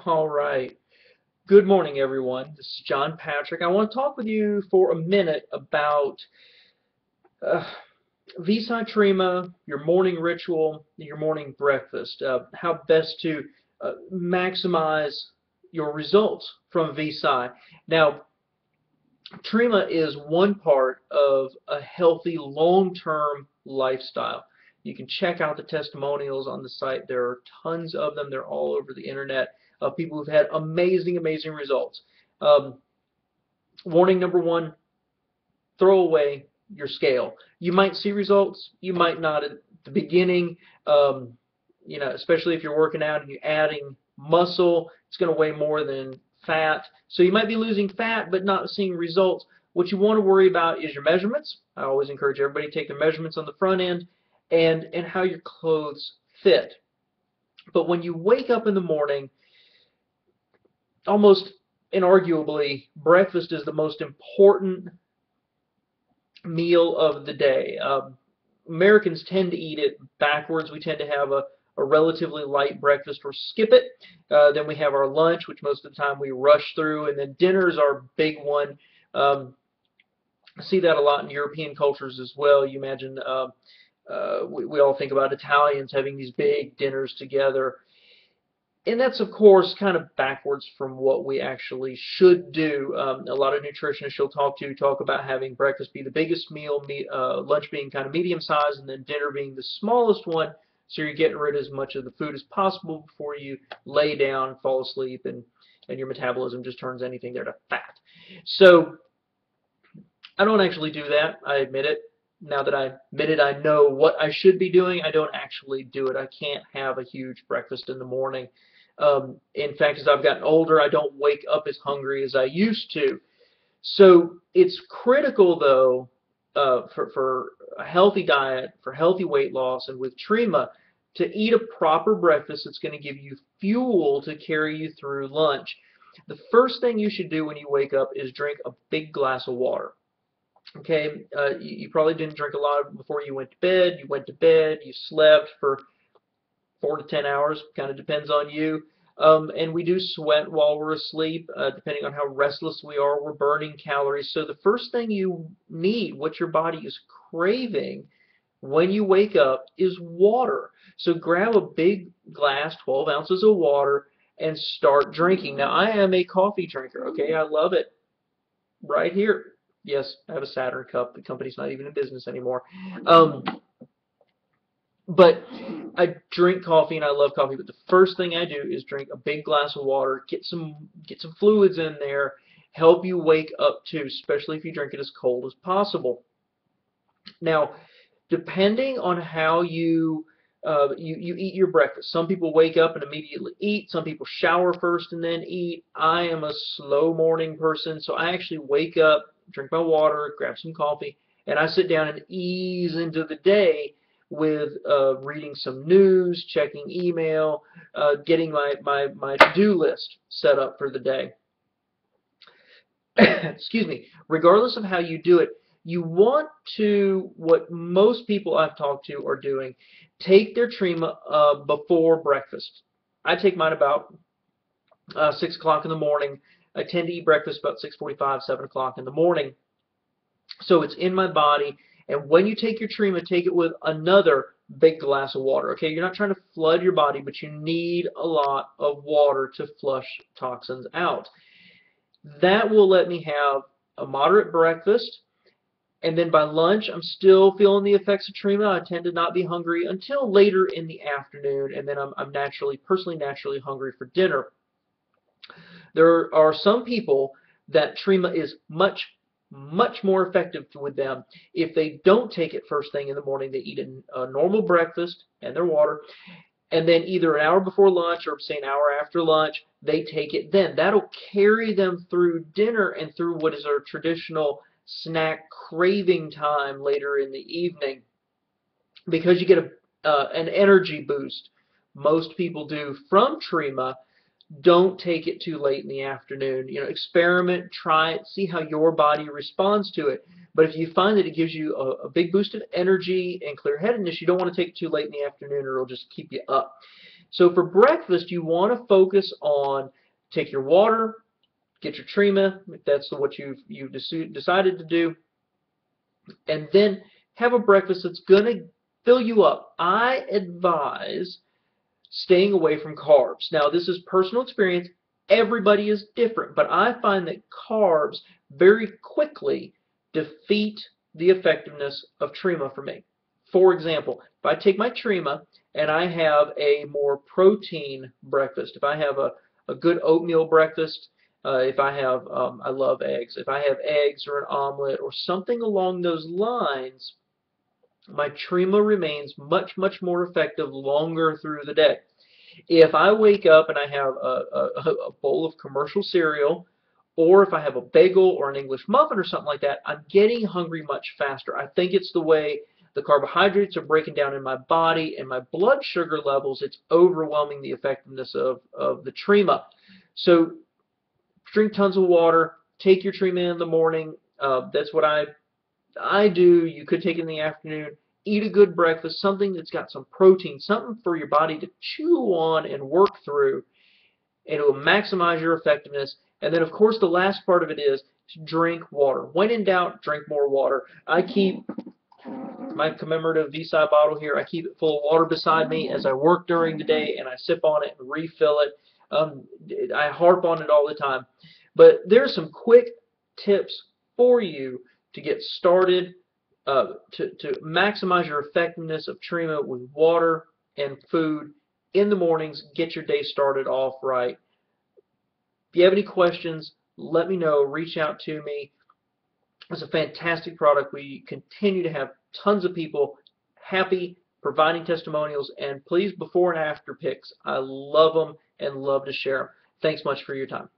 All right. Good morning, everyone. This is John Patrick. I want to talk with you for a minute about uh, ViSi Trimma, your morning ritual, your morning breakfast, how best to maximize your results from ViSi. Now, Trima is one part of a healthy long-term lifestyle. You can check out the testimonials on the site. There are tons of them. They're all over the internet of people who've had amazing, amazing results. Um, Warning number one, throw away your scale. You might see results, you might not at the beginning. Um, Especially if you're working out and you're adding muscle, it's going to weigh more than fat. So you might be losing fat but not seeing results. What you want to worry about is your measurements. I always encourage everybody to take their measurements on the front end and how your clothes fit. But when you wake up in the morning, almost inarguably, breakfast is the most important meal of the day. Americans tend to eat it backwards. We tend to have a relatively light breakfast or skip it. Then we have our lunch, which most of the time we rush through, and then dinner is our big one. I see that a lot in European cultures as well. You imagine we all think about Italians having these big dinners together. And that's, of course, kind of backwards from what we actually should do. A lot of nutritionists you'll talk about having breakfast be the biggest meal, lunch being kind of medium size, and then dinner being the smallest one. So you're getting rid of as much of the food as possible before you lay down, fall asleep, and your metabolism just turns anything there to fat. So I don't actually do that. I admit it. Now that I admit it, I know what I should be doing. I don't actually do it. I can't have a huge breakfast in the morning. In fact, as I've gotten older, I don't wake up as hungry as I used to. So it's critical, though, for a healthy diet, for healthy weight loss, and with Trima, to eat a proper breakfast that's going to give you fuel to carry you through lunch. The first thing you should do when you wake up is drink a big glass of water. Okay, you probably didn't drink a lot before you went to bed. You went to bed, you slept for 4 to 10 hours, kind of depends on you. And we do sweat while we're asleep, depending on how restless we are. We're burning calories. So the first thing you need, what your body is craving when you wake up, is water. So grab a big glass, 12 ounces of water, and start drinking. Now, I am a coffee drinker, okay? I love it right here. Yes, I have a Saturn cup. The company's not even in business anymore. Um, but I drink coffee and I love coffee. But the first thing I do is drink a big glass of water, get some fluids in there, help you wake up too, especially if you drink it as cold as possible. Now, depending on how you eat your breakfast. Some people wake up and immediately eat. Some people shower first and then eat. I am a slow morning person, so I actually wake up, drink my water, grab some coffee, and I sit down and ease into the day with reading some news, checking email, getting my to-do list set up for the day. Excuse me. Regardless of how you do it, you want to, what most people I've talked to are doing, take their Trima before breakfast. I take mine about 6 o'clock in the morning. I tend to eat breakfast about 6:45, 7 o'clock in the morning. So it's in my body. And when you take your Trima, take it with another big glass of water. Okay, you're not trying to flood your body, but you need a lot of water to flush toxins out. That will let me have a moderate breakfast, and then by lunch, I'm still feeling the effects of Trima. I tend to not be hungry until later in the afternoon, and then I'm personally naturally hungry for dinner. There are some people that Trima is much, much more effective with them if they don't take it first thing in the morning. They eat a normal breakfast and their water, and then either an hour before lunch or say an hour after lunch, they take it then. That'll carry them through dinner and through what is our traditional snack craving time later in the evening, because you get an energy boost. Most people do from Trima. Don't take it too late in the afternoon. Experiment, try it, see how your body responds to it. But if you find that it gives you a big boost of energy and clear-headedness, you don't want to take it too late in the afternoon or it'll just keep you up. So for breakfast, you want to focus on take your water, get your Trima, if that's what you've decided to do, and then have a breakfast that's going to fill you up. I advise staying away from carbs. Now, this is personal experience. Everybody is different, but I find that carbs very quickly defeat the effectiveness of Trima for me. For example, if I take my Trima and I have a more protein breakfast, if I have a good oatmeal breakfast, if I have, I love eggs, if I have eggs or an omelet or something along those lines, my Trima remains much, much more effective longer through the day. If I wake up and I have a bowl of commercial cereal, or if I have a bagel or an English muffin or something like that, I'm getting hungry much faster. I think it's the way the carbohydrates are breaking down in my body and my blood sugar levels. It's overwhelming the effectiveness of the Trima. So drink tons of water. Take your Trima in the morning. That's what I do. You could take it in the afternoon. Eat a good breakfast, something that's got some protein, something for your body to chew on and work through, and it will maximize your effectiveness. And then, of course, the last part of it is drink water. When in doubt, drink more water. I keep my commemorative ViSi bottle here. I keep it full of water beside me as I work during the day, and I sip on it and refill it. I harp on it all the time. But there's some quick tips for you to get started, to maximize your effectiveness of Trima with water and food in the mornings. Get your day started off right. If you have any questions, let me know. Reach out to me. It's a fantastic product. We continue to have tons of people happy, providing testimonials, and please, before and after pics. I love them and love to share them. Thanks much for your time.